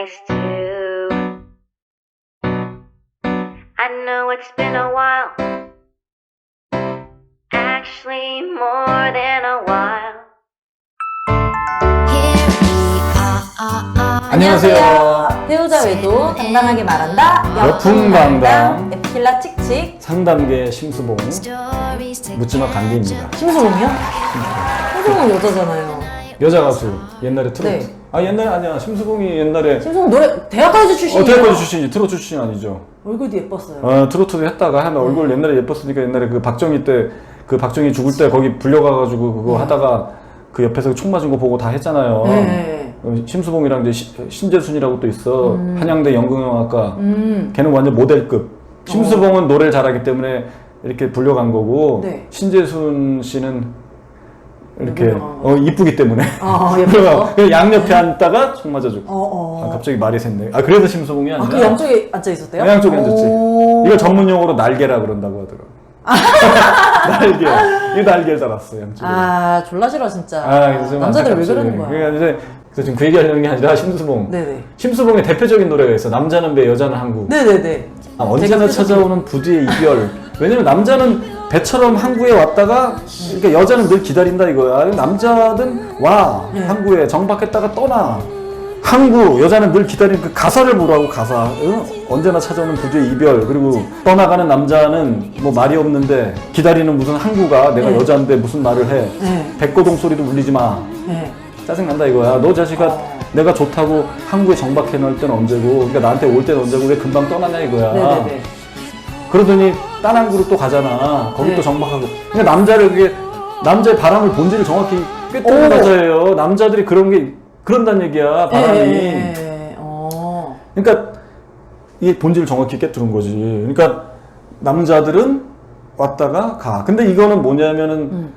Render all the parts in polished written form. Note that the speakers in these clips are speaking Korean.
nice too. I know it's been a while, actually more than a while. 안녕하세요. 배우자 외도 당당하게 말한다. 여풍당당 에피킬라 칙칙. 상담계 심수봉 묻지마 간디입니다. 심수봉이요? 심수봉 여자잖아요. 여자 가수 옛날에 트로트. 네. 아 옛날에 아니야. 심수봉이 옛날에 심수봉 노래 대학가수 출신이에요. 대학가수 출신이지. 트로트 출신 아니죠. 얼굴도 예뻤어요. 트로트도 했다가 하면 얼굴 옛날에 예뻤으니까 옛날에 그 박정희 때 그 박정희 죽을 때 거기 불려가가지고 그거 하다가 그 옆에서 총 맞은 거 보고 다 했잖아요. 네. 심수봉이랑 이제 신재순이라고 또 있어. 한양대 연극영화과. 걔는 완전 모델급. 심수봉은 노래를 잘하기 때문에 이렇게 불려간 거고, 네. 신재순 씨는 이렇게 이쁘기 때문에 예뻐서? 그냥 양옆에 앉다가 총 맞아주고. 갑자기 말이 샜네. 그래서 심수봉이 아니라 그 양쪽에 앉아 있었대요? 양쪽에 앉았지. 이걸 전문 용어로 날개라 그런다고 하더라고. 날개. 이거 날개를 달았어 양쪽에. 졸라 싫어 진짜. 그래서 남자들 왜 안타깝지. 그러는 거야? 그래서 지금 그 얘기하려는 게 아니라 심수봉. 네네. 심수봉의 대표적인 노래가 있어. 남자는 배, 여자는 항구. 네네네. 언제나 찾아오는 부디의 이별. 왜냐면 남자는 배처럼 항구에 왔다가, 그러니까 여자는 늘 기다린다 이거야. 남자든 와, 항구에 정박했다가 떠나. 항구, 여자는 늘 기다리는 그 가사를 보라고, 가사. 언제나 찾아오는 부디의 이별. 그리고 떠나가는 남자는 뭐 말이 없는데 기다리는 무슨 항구가 내가 여자인데 무슨 말을 해. 백고동 소리도 울리지 마. 짜증난다 이거야. 너 자식아, 내가 좋다고 항구에 정박해 놓을 때는 언제고, 그러니까 나한테 올 때는 언제고, 왜 금방 떠나냐 이거야. 네네네. 그러더니 딴 항구로 또 가잖아. 거기 또 정박하고. 그러니까 남자를 그게 남자의 바람을 본질을 정확히 꿰뚫는 가사예요. 남자들이 그런다는 얘기야. 바람이. 그러니까 이게 본질을 정확히 꿰뚫은 거지. 그러니까 남자들은 왔다가 가. 근데 이거는 뭐냐면은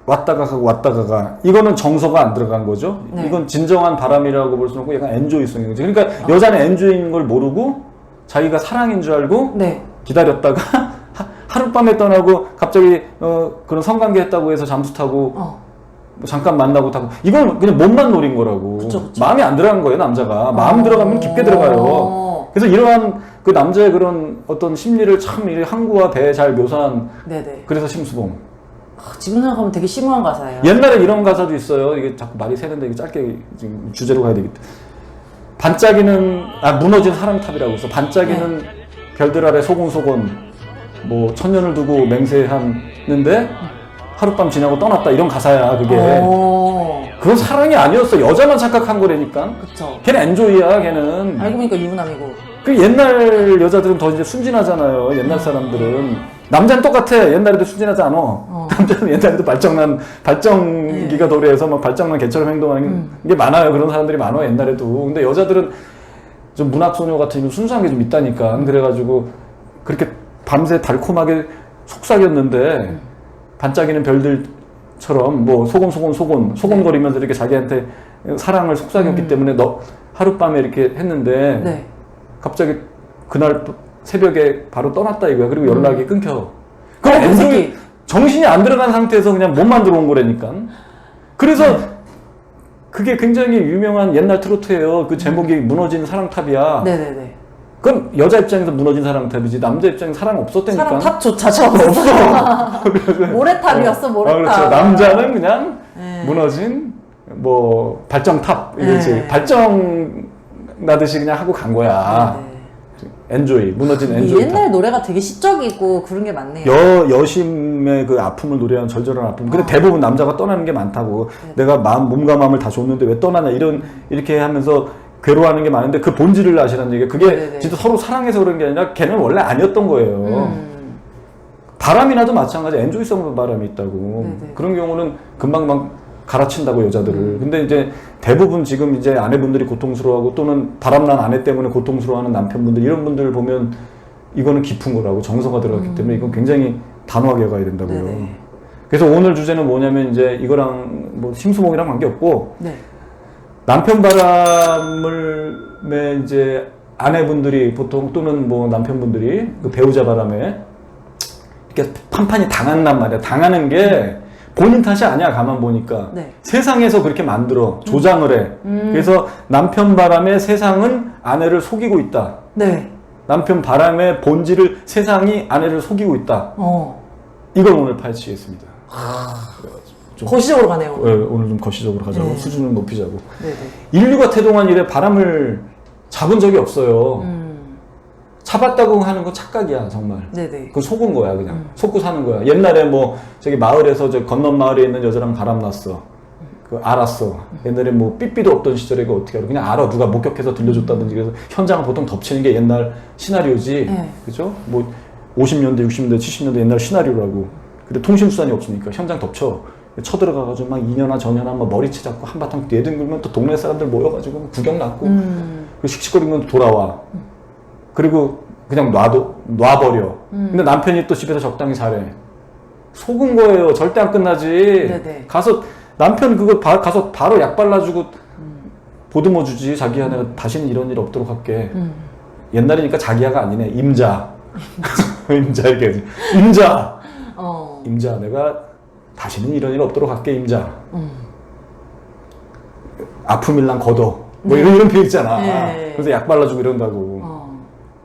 왔다가 가고 왔다가 가. 이거는 정서가 안 들어간 거죠. 이건 진정한 바람이라고 볼 수는 없고 약간 엔조이성인 거지. 그러니까 여자는 엔조이인 걸 모르고 자기가 사랑인 줄 알고 기다렸다가 하룻밤에 떠나고 갑자기 그런 성관계 했다고 해서 잠수 타고 뭐 잠깐 만나고 타고. 이건 그냥 몸만 노린 거라고. 그쵸. 마음이 안 들어간 거예요 남자가. 마음 들어가면 깊게 들어가요. 그래서 이러한 그 남자의 그런 어떤 심리를 참 이 항구와 배에 잘 묘사한. 그래서 심수봉. 지금 생각하면 되게 심오한 가사예요. 옛날에 이런 가사도 있어요. 이게 자꾸 말이 새는데 이게 짧게 지금 주제로 가야 되겠다. 반짝이는 무너진 사랑탑이라고 있어. 반짝이는 별들 아래 소곤소곤 뭐 천년을 두고 맹세하는데 하룻밤 지나고 떠났다 이런 가사야 그게. 그건 사랑이 아니었어. 여자만 착각한 거라니까. 그쵸. 걔는 엔조이야 걔는. 알고 보니까 유부남이고. 그 옛날 여자들은 더 이제 순진하잖아요. 옛날 사람들은. 남자는 똑같아. 옛날에도 순진하지 않아. 남자는 옛날에도 발정기가 도래해서 막 발정난 개처럼 행동하는 게 많아요. 그런 사람들이 많아 옛날에도. 근데 여자들은 좀 문학소녀 같은 순수한 게 좀 있다니까. 그래가지고 그렇게 밤새 달콤하게 속삭였는데 반짝이는 별들처럼 뭐 소곤거리면서 이렇게 자기한테 사랑을 속삭였기 때문에 너 하룻밤에 이렇게 했는데 갑자기 그날 새벽에 바로 떠났다 이거야. 그리고 연락이 끊겨. 그럼 엔조이 정신이 안 들어간 상태에서 그냥 몸만 들어온 거라니까. 그래서 그게 굉장히 유명한 옛날 트로트예요. 그 제목이 무너진 사랑탑이야. 네네네. 그럼 여자 입장에서 무너진 사랑탑이지 남자 입장에 사랑 없었다니까. 사랑탑조차 없어. 모래탑이었어 모래탑. 그렇죠. 남자는 그냥 무너진 뭐 발정탑 이거지. 발정 나듯이 그냥 하고 간 거야. 엔조이, 무너진 엔조이. 옛날 노래가 되게 시적이고 그런 게 많네요. 여심의 그 아픔을 노래하는 절절한 아픔. 근데 대부분 남자가 떠나는 게 많다고. 내가 몸과 마음을 다 줬는데 왜 떠나냐 이렇게 하면서 괴로워하는 게 많은데 그 본질을 아시라는 얘기예요. 그게 진짜 서로 사랑해서 그런 게 아니라 걔는 원래 아니었던 거예요. 바람이나도 마찬가지. 엔조이성 바람이 있다고. 그런 경우는 금방 갈아친다고 여자들을. 근데 이제 대부분 지금 이제 아내분들이 고통스러워하고 또는 바람난 아내 때문에 고통스러워하는 남편분들 이런 분들을 보면 이거는 깊은 거라고. 정서가 들어갔기 때문에 이건 굉장히 단호하게 가야 된다고요. 그래서 오늘 주제는 뭐냐면 이제 이거랑 뭐 심수봉이랑 관계없고 남편 바람을 이제 아내분들이 보통 또는 뭐 남편분들이 그 배우자 바람에 이렇게 판판이 당한단 말이야. 당하는 게 본인 탓이 아니야. 가만 보니까 네. 세상에서 그렇게 만들어 조장을 해. 그래서 남편 바람에 세상은 아내를 속이고 있다. 네. 남편 바람의 본질을 세상이 아내를 속이고 있다. 이걸 오늘 파헤치겠습니다. 좀- 거시적으로 가네요. 오늘 좀 거시적으로 가자고. 네. 수준을 높이자고. 네네. 인류가 태동한 이래 바람을 잡은 적이 없어요. 잡았다고 하는 건 착각이야, 정말. 네네. 그건 속은 거야, 그냥. 속고 사는 거야. 옛날에 뭐, 저기 마을에서 저 건넌 마을에 있는 여자랑 바람 났어. 그 알았어. 옛날에 뭐 삐삐도 없던 시절에 그 어떻게 알아? 그냥 알아. 누가 목격해서 들려줬다든지. 그래서 현장을 보통 덮치는 게 옛날 시나리오지. 네. 그죠? 뭐 50년대, 60년대, 70년대 옛날 시나리오라고. 근데 통신수단이 없으니까 현장 덮쳐. 쳐들어가가지고 막 이년아 저년아 막 머리채 잡고 한바탕 뛰어댕글면 또 동네 사람들 모여가지고 구경 났고. 그리고 씩씩거리면 돌아와. 그리고 그냥 놔버려. 근데 남편이 또 집에서 적당히 잘해. 속은 거예요. 절대 안 끝나지. 네네. 가서 남편 그거 가서 바로 약 발라주고 보듬어 주지. 자기야 내가 다시는 이런 일 없도록 할게. 옛날이니까 자기야가 아니네. 임자. 임자 이렇게 하지. 임자. 임자 내가 다시는 이런 일 없도록 할게. 임자. 아픔일랑 걷어. 뭐 이런 표현 있잖아. 네. 그래서 약 발라주고 이런다고.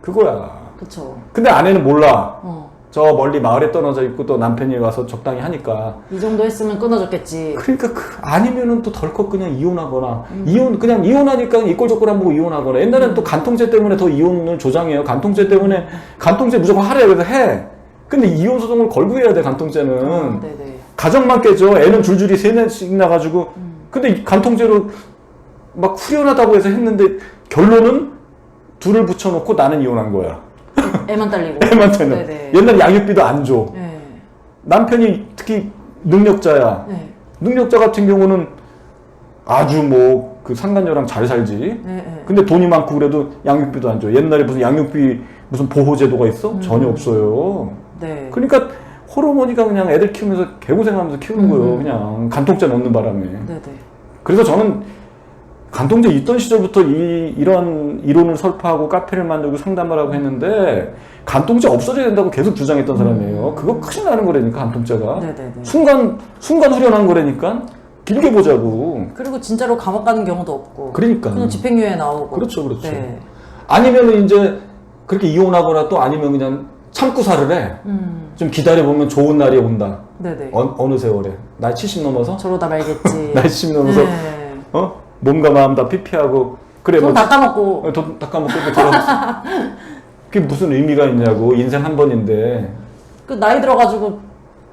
그거야. 그쵸. 근데 아내는 몰라. 저 멀리 마을에 떨어져 있고 또 남편이 와서 적당히 하니까. 이 정도 했으면 끊어졌겠지. 그러니까 아니면은 또 덜컥 그냥 이혼하거나 그냥 이혼하니까 이꼴저꼴 안 보고 이혼하거나. 옛날엔 또 간통죄 때문에 더 이혼을 조장해요. 간통죄 때문에 간통죄 무조건 하래. 그래서 해. 근데 이혼 소송을 걸고 해야 돼. 간통죄는. 네네. 가정만 깨져. 애는 줄줄이 세네씩 나가지고. 근데 이 간통죄로 막 후련하다고 해서 했는데 결론은 둘을 붙여놓고 나는 이혼한 거야. 애만 딸리고. 애만 때는. 네네. 옛날 양육비도 안 줘. 네. 남편이 특히 능력자야. 네. 능력자 같은 경우는 아주 뭐 그 상간녀랑 잘 살지. 네. 근데 돈이 많고 그래도 양육비도 안 줘. 옛날에 무슨 양육비 무슨 보호제도가 있어? 전혀 없어요. 네. 그러니까 호르몬이가 그냥 애들 키우면서 개고생하면서 키우는 거예요. 그냥 간통죄 넣는 바람에. 네네. 그래서 저는 간통죄 있던 시절부터 이런 이론을 설파하고 카페를 만들고 상담을 하고 했는데 간통죄 없어져야 된다고 계속 주장했던 사람이에요. 그거 큰일 나는 거라니까, 간통죄가. 네네네. 순간 후련한 거라니까. 길게 보자고. 그리고 진짜로 감옥 가는 경우도 없고. 그러니까. 그냥 집행유예 나오고. 그렇죠. 네. 아니면은 이제 그렇게 이혼하거나 또 아니면 그냥 참고 살을 해. 좀 기다려보면 좋은 날이 온다. 네네. 어느 세월에. 나이 70 넘어서? 저러다 말겠지. 나이 70 넘어서. 네. 몸과 마음 다 피폐하고. 그래, 돈 닦아먹고. 돈 닦아먹고 또 돌아왔어. 그게 무슨 의미가 있냐고. 인생 한 번인데. 그 나이 들어가지고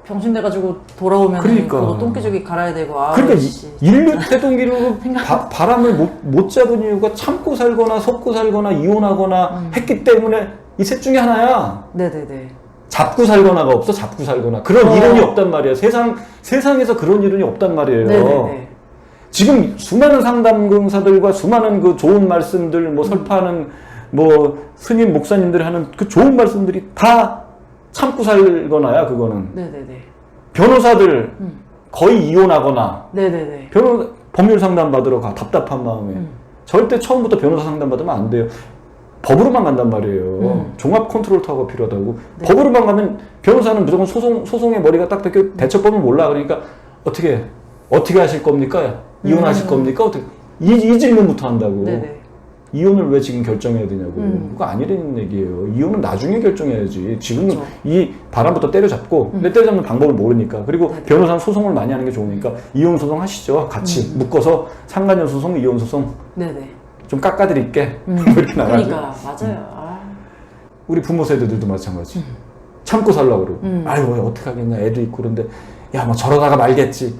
병신 돼가지고 돌아오면 그러니까. 그거 똥기저귀 갈아야 되고. 그러니까 씨. 인류 태동기로 바람을 못 잡은 이유가 참고 살거나 섞고 살거나 이혼하거나 했기 때문에 이 셋 중에 하나야. 네네네. 잡고 살거나가 없어. 잡고 살거나. 그런 이론이 없단 말이야. 세상에서 그런 이론이 없단 말이에요. 네네네. 지금 수많은 상담공사들과 수많은 그 좋은 말씀들, 뭐 설파하는 뭐 스님 목사님들이 하는 그 좋은 말씀들이 다 참고 살거나야, 그거는. 네네네. 변호사들 거의 이혼하거나, 네네네. 법률 상담 받으러 가. 답답한 마음에. 절대 처음부터 변호사 상담 받으면 안 돼요. 법으로만 간단 말이에요. 종합 컨트롤 타워가 필요하다고. 네. 법으로만 가면 변호사는 무조건 소송의 머리가 딱 뺏겨 대처법을 몰라. 그러니까 어떻게 하실 겁니까? 이혼하실 겁니까? 어떻게 이 질문부터 한다고. 네네. 이혼을 왜 지금 결정해야 되냐고. 그거 아니라는 얘기예요. 이혼은 나중에 결정해야지. 지금은 그렇죠. 이 바람부터 때려잡고, 근데 때려잡는 방법을 모르니까. 그리고 네네. 변호사는 소송을 많이 하는 게 좋으니까 이혼 소송 하시죠. 같이 묶어서 상간녀 소송, 이혼 소송 네네. 좀 깎아드릴게. 뭐 이렇게 나가죠. 그러니까 맞아요. 아. 우리 부모 세대들도 마찬가지. 참고 살려고 그러고. 아유, 어떻게 하겠냐. 애도 있고 그런데 야, 뭐 저러다가 말겠지.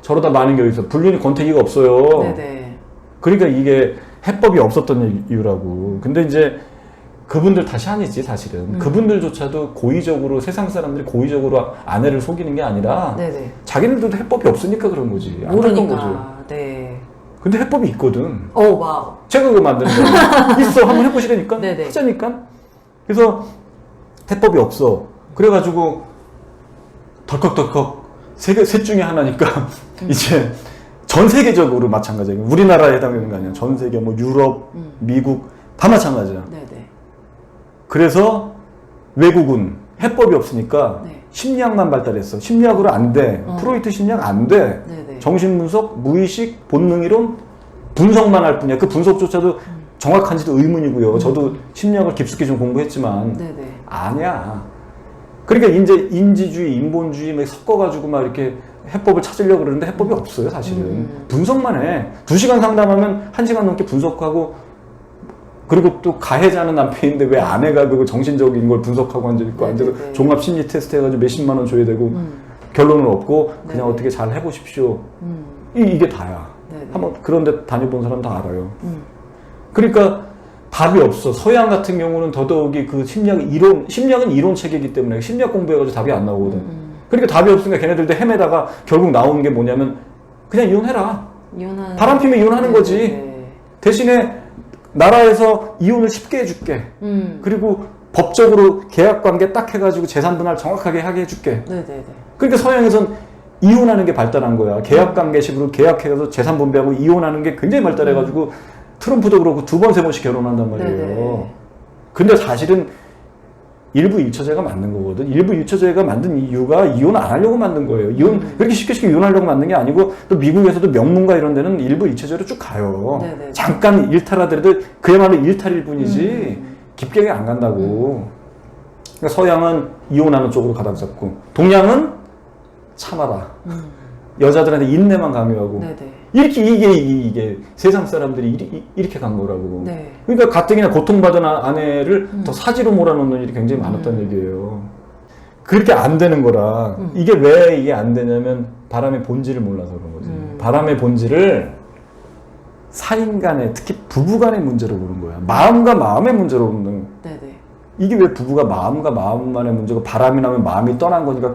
저러다 마는 게 어디서. 불륜이 권태기가 없어요. 네네. 그러니까 이게 해법이 없었던 이유라고. 근데 이제 그분들 탓이 아니지, 사실은. 그분들조차도 고의적으로, 세상 사람들이 고의적으로 아내를 속이는 게 아니라 네네. 자기네들도 해법이 없으니까 그런 거지. 안타까운 거죠. 모르니까. 네. 근데 해법이 있거든. 와우. 제가 그거 만드는 거 있어. 한번 해보시라니까. 네네. 하자니까. 그래서 해법이 없어. 그래가지고 덜컥덜컥 셋 중에 하나니까 이제 전 세계적으로 마찬가지야. 우리나라에 해당되는 거 아니야. 전 세계 뭐 유럽, 미국 다 마찬가지야. 네네. 그래서 외국은 해법이 없으니까 네. 심리학만 발달했어. 심리학으로 안 돼. 프로이트 심리학 안 돼. 네네. 정신분석, 무의식, 본능이론 분석만 할 뿐이야. 그 분석조차도 정확한지도 의문이고요. 저도 심리학을 깊숙이 좀 공부했지만 네네. 아니야. 그러니까 이제 인지주의, 인본주의 막 섞어가지고 막 이렇게 해법을 찾으려고 그러는데 해법이 없어요, 사실은. 분석만 해. 2시간 상담하면 1시간 넘게 분석하고, 그리고 또 가해자는 남편인데 왜 아내가 그거 정신적인 걸 분석하고 앉아있고, 앉아서 종합 심리 테스트 해가지고 몇십만 원 줘야 되고, 결론은 없고, 그냥 네네. 어떻게 잘 해보십시오. 이게 다야. 네네. 한번 그런데 다녀본 사람 다 알아요. 그러니까 답이 없어. 서양 같은 경우는 더더욱이 그 심리학은 이론 체계이기 때문에 심리학 공부해가지고 답이 안 나오거든. 그러니까 답이 없으니까 걔네들도 헤매다가 결국 나오는 게 뭐냐면 그냥 이혼해라. 이혼하는. 바람 피면 이혼하는 거지. 네네. 대신에 나라에서 이혼을 쉽게 해줄게. 그리고 법적으로 계약관계 딱 해가지고 재산 분할 정확하게 하게 해줄게. 네네네. 그러니까 서양에선 이혼하는 게 발달한 거야. 계약관계식으로 계약해서 재산 분배하고 이혼하는 게 굉장히 발달해가지고 트럼프도 그렇고 2번, 3번씩 결혼한단 말이에요. 네네. 근데 사실은 일부 일처제가 만든 거거든. 일부 일처제가 만든 이유가 이혼 안 하려고 만든 거예요. 그렇게 쉽게 이혼하려고 만든 게 아니고, 또 미국에서도 명문가 이런 데는 일부 일처제로 쭉 가요. 네네. 잠깐 일탈하더라도 그야말로 일탈일 뿐이지 깊게 안 간다고. 그러니까 서양은 이혼하는 쪽으로 가닥 잡고, 동양은 참아라. 여자들한테 인내만 강요하고. 네네. 이게 세상 사람들이 이렇게 간 거라고. 네. 그러니까 가뜩이나 고통받은 아내를 더 사지로 몰아넣는 일이 굉장히 많았다는 얘기예요. 그렇게 안 되는 거라. 이게 왜 이게 안 되냐면 바람의 본질을 몰라서 그런 거지. 바람의 본질을 사인 간의, 특히 부부 간의 문제로 보는 거야. 마음과 마음의 문제로 보는 거야. 네네. 이게 왜 부부가 마음과 마음만의 문제고, 바람이 나면 마음이 떠난 거니까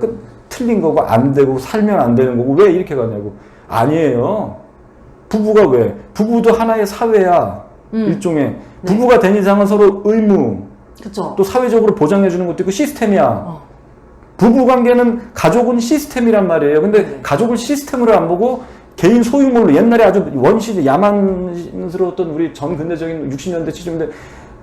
틀린 거고, 안 되고, 살면 안 되는 거고, 왜 이렇게 가냐고. 아니에요. 부부가 왜? 부부도 하나의 사회야. 일종의. 부부가 된 이상은 서로 의무, 그쵸. 또 사회적으로 보장해주는 것도 있고 시스템이야. 부부 관계는, 가족은 시스템이란 말이에요. 근데 가족을 시스템으로 안 보고 개인 소유물로, 옛날에 아주 원시 야만스러웠던 우리 전 근대적인 60년대, 70년대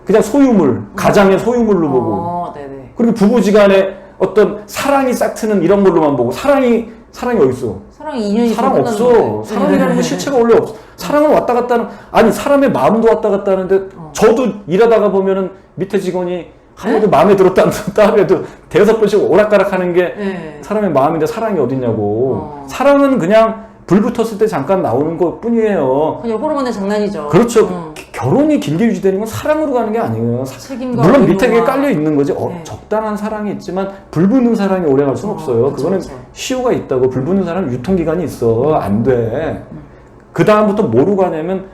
그냥 소유물, 가장의 소유물로 보고. 네네. 그리고 부부지간에 어떤 사랑이 싹트는 이런 걸로만 보고, 사랑이 어딨어? 사랑이 인연이 사랑 없어. 사랑이라는 건 실체가 원래 없어. 사랑은 왔다 갔다 하는, 아니, 사람의 마음도 왔다 갔다 하는데, 저도 일하다가 보면은 밑에 직원이 아무도 마음에 들었다 하더라도 5번씩 오락가락 하는 게 사람의 마음인데 사랑이 어딨냐고. 사랑은 그냥 불 붙었을 때 잠깐 나오는 것 뿐이에요. 그냥 호르몬의 장난이죠. 그렇죠. 결혼이 길게 유지되는 건 사랑으로 가는 게 아니에요. 책임과 물론 밑에 의무와. 깔려 있는 거지. 네. 적당한 사랑이 있지만 불 붙는 사랑이 오래 갈 수는 없어요. 그쵸, 그거는 그쵸. 시효가 있다고. 불 붙는 사람은 유통기간이 있어. 안 돼. 그 다음부터 뭐로 가냐면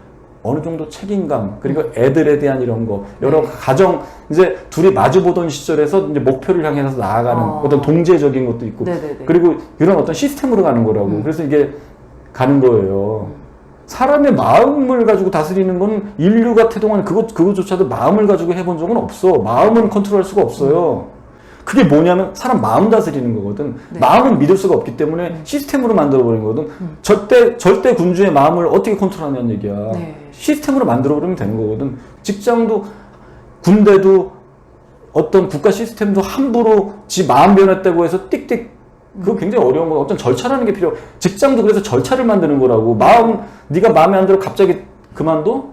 어느 정도 책임감, 그리고 애들에 대한 이런 거, 여러 가정, 이제 둘이 마주보던 시절에서 이제 목표를 향해서 나아가는 어떤 동제적인 것도 있고, 네네네. 그리고 이런 어떤 시스템으로 가는 거라고. 그래서 이게 가는 거예요. 사람의 마음을 가지고 다스리는 건 인류가 태동하는 그것조차도 마음을 가지고 해본 적은 없어. 마음은 컨트롤할 수가 없어요. 그게 뭐냐면 사람 마음 다스리는 거거든. 마음은 믿을 수가 없기 때문에 시스템으로 만들어버린 거거든. 절대 군주의 마음을 어떻게 컨트롤하냐는 얘기야. 시스템으로 만들어버리면 되는 거거든. 직장도, 군대도, 어떤 국가 시스템도 함부로 지 마음 변했다고 해서 띡띡, 그거 굉장히 어려운 거. 어떤 절차라는 게 필요. 직장도 그래서 절차를 만드는 거라고. 네가 마음에 안 들어 갑자기 그만둬?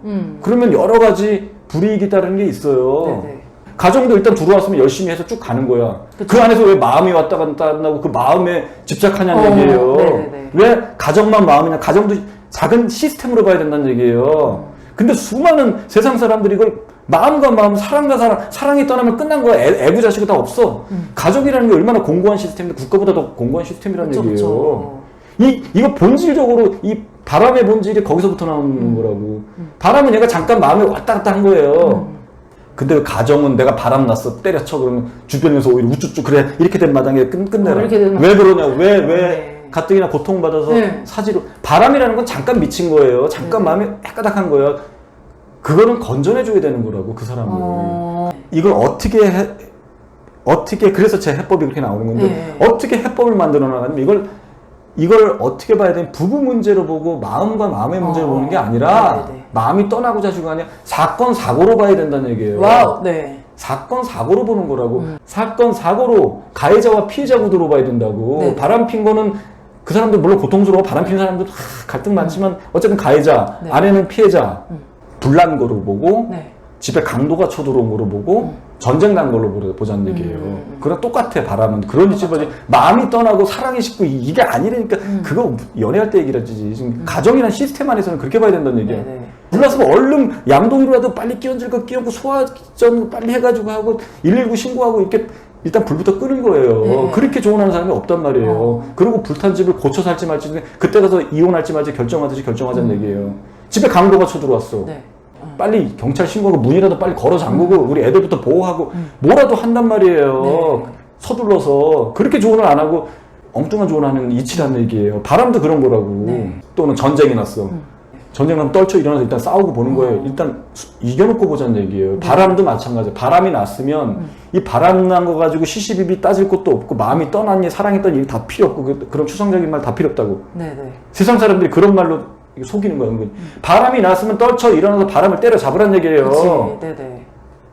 그러면 여러 가지 불이익이 따르는 게 있어요. 네네. 가정도 일단 들어왔으면 열심히 해서 쭉 가는 거야. 그 안에서 왜 마음이 왔다 갔다 한다고 그 마음에 집착하냐는 얘기예요. 네네네. 왜 가정만 마음이냐. 가정도 작은 시스템으로 봐야 된다는 얘기예요. 근데 수많은 세상 사람들이 이걸 마음과 마음, 사랑과 사랑이 떠나면 끝난 거야. 애구 자식이 다 없어. 가족이라는 게 얼마나 공고한 시스템인데 국가보다 더 공고한 시스템이라는 그쵸, 얘기예요. 이거 본질적으로 이 바람의 본질이 거기서부터 나오는 거라고. 바람은 얘가 잠깐 마음에 왔다 갔다 한 거예요. 근데 가정은 내가 바람 났어 때려쳐 그러면 주변에서 오히려 우쭈쭈 그래 이렇게 된 마당에 끝내라. 이렇게 된 왜 그러냐 왜 가뜩이나 고통받아서 사지로. 바람이라는 건 잠깐 미친 거예요. 잠깐 마음이 까닥한 거예요. 그거는 건져내줘야 되는 거라고 그 사람을. 이걸 어떻게 그래서 제 해법이 그렇게 나오는 건데 어떻게 해법을 만들어 나가냐면 이걸 어떻게 봐야 되면 부부 문제로 보고 마음과 마음의 문제로 보는 게 아니라 마음이 떠나고 자주가 아니라 사건 사고로 봐야 된다는 얘기예요. 와우, 네. 사건 사고로 보는 거라고. 사건 사고로 가해자와 피해자 구도로 봐야 된다고. 네. 바람핀 거는 그 사람들 물론 고통스러워. 바람핀 사람들 갈등 많지만 어쨌든 가해자, 네. 아내는 피해자. 불난 거로 보고 네. 집에 강도가 쳐들어온 거로 보고 전쟁 난 걸로 보자는 얘기예요. 그랑 똑같아. 바람은 그런 위치까지 마음이 떠나고 사랑이 식고 이게 아니라니까. 그거 연애할 때 얘기라지. 지금 가정이란 시스템 안에서는 그렇게 봐야 된다는 얘기야. 네네. 불났으면 얼른 양동이라도 빨리 끼얹을 거 끼얹고 소화전 빨리 해가지고 하고 119 신고하고 이렇게 일단 불부터 끄는 거예요. 네. 그렇게 조언하는 사람이 없단 말이에요. 그리고 불탄 집을 고쳐 살지 말지 그때 가서 이혼할지 말지 결정하듯이 결정하자는 얘기예요. 집에 강도가 쳐들어왔어. 네. 빨리 경찰 신고하고 문이라도 빨리 걸어 잠그고 우리 애들부터 보호하고 뭐라도 한단 말이에요. 네. 서둘러서 그렇게 조언을 안 하고 엉뚱한 조언하는 이치라는 얘기예요. 바람도 그런 거라고. 네. 또는 전쟁이 났어. 전쟁 나면 떨쳐 일어나서 일단 싸우고 보는 거예요. 일단 이겨놓고 보자는 얘기예요. 바람도 마찬가지예요. 바람이 났으면 이 바람 난 거 가지고 시시비비 따질 것도 없고 마음이 떠났니 사랑했던 일 다 필요 없고 그런 추상적인 말 다 필요 없다고. 네네. 세상 사람들이 그런 말로 속이는 거예요. 바람이 났으면 떨쳐 일어나서 바람을 때려 잡으란 얘기예요. 그치. 네네.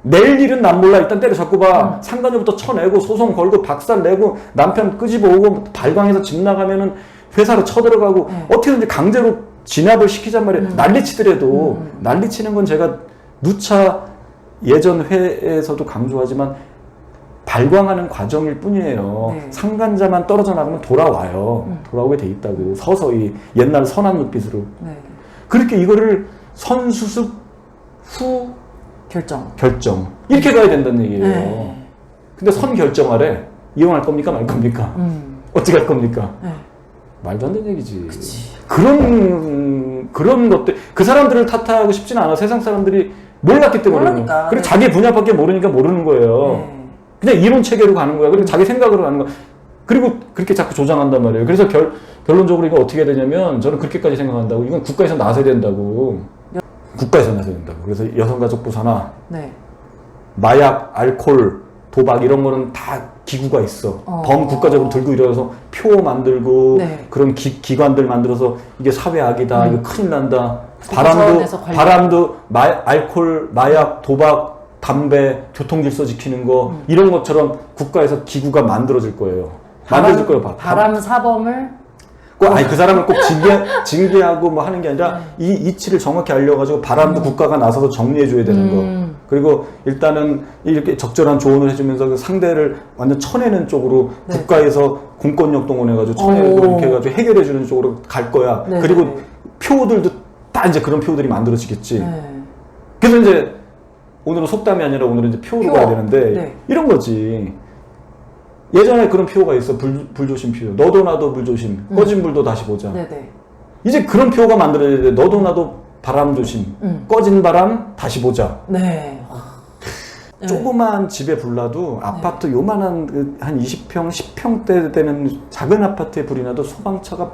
내일 일은 난 몰라. 일단 때려 잡고 봐. 상간녀부터 쳐내고 소송 걸고 박살 내고 남편 끄집어 오고 발광해서 집 나가면은 회사로 쳐들어가고 어떻게든지 강제로 진압을 시키잔 말이에요. 난리치더라도 난리치는 건 제가 누차 예전 회에서도 강조하지만 발광하는 과정일 뿐이에요. 네. 상간자만 떨어져 나가면 돌아와요. 돌아오게 돼 있다고. 서서히 옛날 선한 눈빛으로. 네. 그렇게 이거를 선수습 후 결정. 이렇게 가야 된다는 얘기예요. 네. 근데 선 결정하래. 이용할 겁니까 말 겁니까? 어떻게 할 겁니까? 네. 말도 안 되는 얘기지. 그런 것들 그 사람들을 탓하고 싶지는 않아. 세상 사람들이 몰랐기 때문에. 모르니까. 그리고 네. 자기 분야밖에 모르니까 모르는 거예요. 네. 그냥 이론 체계로 가는 거야. 그리고 자기 생각으로 가는 거야. 그리고 그렇게 자꾸 조장한단 말이에요. 그래서 결론적으로 이거 어떻게 해야 되냐면 저는 그렇게까지 생각한다고. 이건 국가에서 나서야 된다고. 국가에서 나서야 된다고. 그래서 여성가족부 산하, 네. 마약, 알코올, 도박 이런 거는 다 기구가 있어. 범국가적으로 들고 일어나서 표 만들고 네. 그런 기관들 만들어서 이게 사회악이다. 이거 큰일 난다. 차원에서 관리. 바람도 알코올, 마약, 도박, 담배, 교통질서 지키는 거 이런 것처럼 국가에서 기구가 만들어질 거예요. 만들어질 거예요. 바람 사범을 아니 그 사람을 꼭 징계하고 뭐 하는 게 아니라 이 이치를 정확히 알려가지고 바람도 국가가 나서서 정리해줘야 되는 거. 그리고 일단은 이렇게 적절한 조언을 해주면서 그 상대를 완전 쳐내는 쪽으로 네. 국가에서 공권력 동원해가지고 쳐내고 이렇게 해가지고 해결해주는 쪽으로 갈 거야. 네, 그리고 네. 표들도 다 이제 그런 표들이 만들어지겠지. 네. 그래서 이제 오늘은 속담이 아니라 오늘은 이제 표로 표. 가야 되는데 네. 이런 거지. 예전에 그런 표가 있어. 불조심 표. 너도 나도 불조심. 꺼진 불도 다시 보자. 네네. 이제 그런 표가 만들어야 돼. 너도 나도 바람 조심. 꺼진 바람 다시 보자. 네. 조그만 집에 불나도 아파트 요만한 한 20평, 10평대 되는 작은 아파트에 불이 나도 소방차가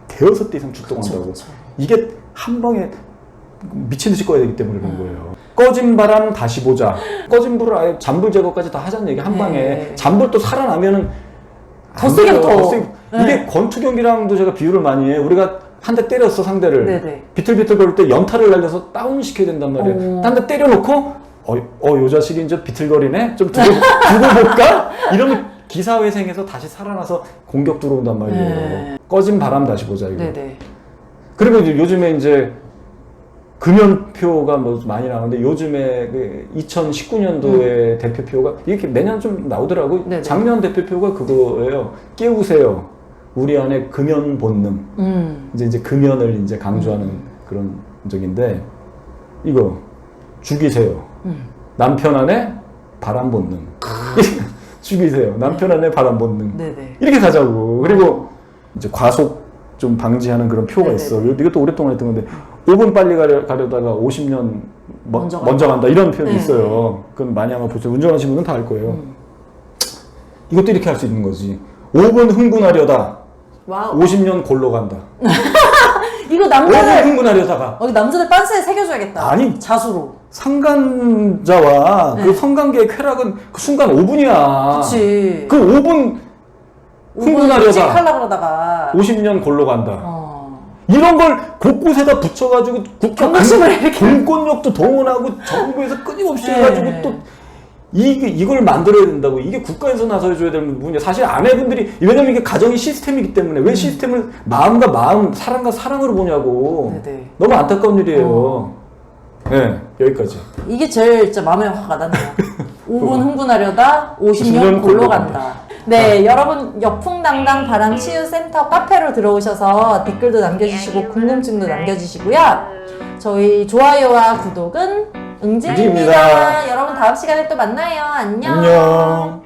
대여섯 대 이상 출동한다고. 그쵸. 이게 한 방에 미친 듯이 꺼야 되기 때문에 그런 거예요. 꺼진 바람 다시 보자. 꺼진 불을 아예 잔불 제거까지 다 하자는 얘기 한 방에. 잔불 또 살아나면은 더 세게 더. 이게 권투 경기랑도 제가 비유를 많이 해요. 우리가 한 대 때렸어 상대를. 네네. 비틀비틀 거릴 때 연타를 날려서 다운 시켜야 된단 말이에요. 한 대 때려놓고 요 자식이 이제 비틀거리네? 좀 두고 볼까? 이러면 기사회생해서 다시 살아나서 공격 들어온단 말이에요. 네. 꺼진 바람 다시 보자 이거. 네네. 그리고 이제 요즘에 이제 금연표가 뭐 많이 나오는데 요즘에 그 2019년도에 대표표가 이렇게 매년 좀 나오더라고. 네네. 작년 대표표가 그거예요. 깨우세요. 우리 안에 금연 본능. 이제 금연을 이제 강조하는 그런 적인데 이거 죽이세요. 남편 안에 바람 본능. 죽이세요. 남편 안에 바람 본능. 네네. 이렇게 가자고. 그리고 이제 과속 좀 방지하는 그런 표가 네네네. 있어. 이것도 오랫동안 했던 건데 5분 빨리 가려다가 50년 먼저 간다 이런 표현이 네. 있어요. 그건 많이 아마 보세요. 운전하시는 분은 다 알 거예요. 이것도 이렇게 할 수 있는 거지. 5분 흥분하려다 와우. 50년 골로 간다. 이거 5분 남자들 흥분하려다가 남자들 빤스에 새겨줘야겠다. 아니. 자수로. 상간자와 그 성관계의 쾌락은 그 순간 5분이야. 그치. 그 5분 흥분하려다 하려고 그러다가 50년 골로 간다. 이런 걸 곳곳에다 붙여가지고 경각심을 이렇게. 공권력도 동원하고 정부에서 끊임없이 네. 해가지고 또 이걸 만들어야 된다고. 이게 국가에서 나서줘야 되는 부분이야. 사실 아내분들이, 왜냐면 이게 가정이 시스템이기 때문에 왜 시스템을 마음과 마음, 사랑과 사랑으로 보냐고. 네네. 너무 안타까운 일이에요. 네, 여기까지. 이게 제일 진짜 마음에 확 와닿네요. 5분 흥분하려다 50년 50년 골로 골로 간다. 네, 여러분 여풍당당 바람치유센터 카페로 들어오셔서 댓글도 남겨주시고 궁금증도 남겨주시고요. 저희 좋아요와 구독은 응징입니다. 응징입니다. 여러분 다음 시간에 또 만나요. 안녕. 안녕.